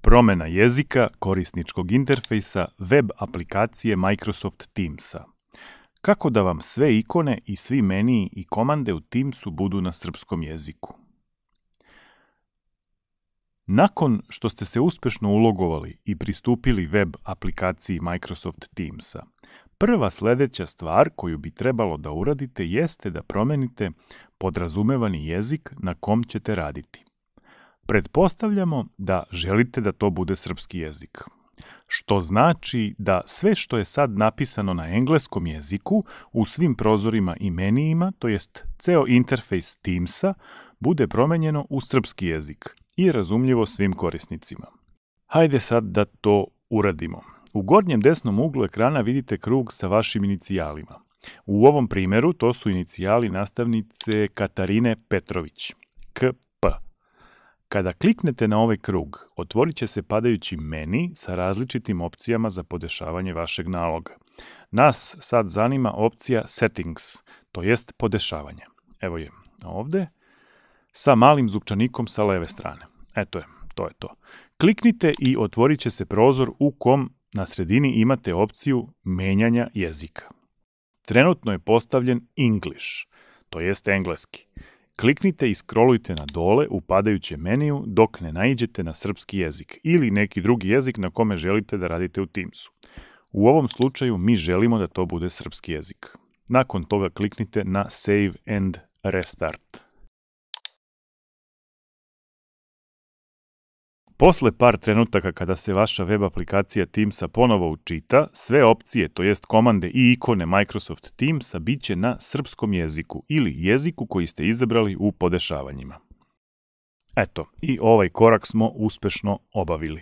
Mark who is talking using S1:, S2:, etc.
S1: Promjena jezika korisničkog interfejsa web aplikacije Microsoft Teamsa. Kako da vam sve ikone i svi meniji i komande u Teamsu budu na srpskom jeziku? Nakon što ste se uspešno ulogovali i pristupili web aplikaciji Microsoft Teamsa, prva sledeća stvar koju bi trebalo da uradite jeste da promenite podrazumevani jezik na kom ćete raditi. Pretpostavljamo da želite da to bude srpski jezik, što znači da sve što je sad napisano na engleskom jeziku u svim prozorima i menijima, to jest ceo interfejs Teamsa, bude promenjeno u srpski jezik i razumljivo svim korisnicima. Hajde sad da to uradimo. U gornjem desnom uglu ekrana vidite krug sa vašim inicijalima. U ovom primjeru to su inicijali nastavnice Katarine Petrović, KP. Kada kliknete na ovaj krug, otvorit će se padajući meni sa različitim opcijama za podešavanje vašeg naloga. Nas sad zanima opcija Settings, to jest podešavanje. Evo je ovde, sa malim zupčanikom sa leve strane. Eto je, to je to. Kliknite i otvorit će se prozor u kom na sredini imate opciju menjanja jezika. Trenutno je postavljen English, to jest engleski. Kliknite i scrollujte na dole u padajućem meniju dok ne naiđete na srpski jezik ili neki drugi jezik na kome želite da radite u Teamsu. U ovom slučaju mi želimo da to bude srpski jezik. Nakon toga kliknite na Save and Restart. Posle par trenutaka kada se vaša web aplikacija Teamsa ponovo učita, sve opcije, to jest komande i ikone Microsoft Teamsa bit će na srpskom jeziku ili jeziku koji ste izabrali u podešavanjima. Eto, i ovaj korak smo uspešno obavili.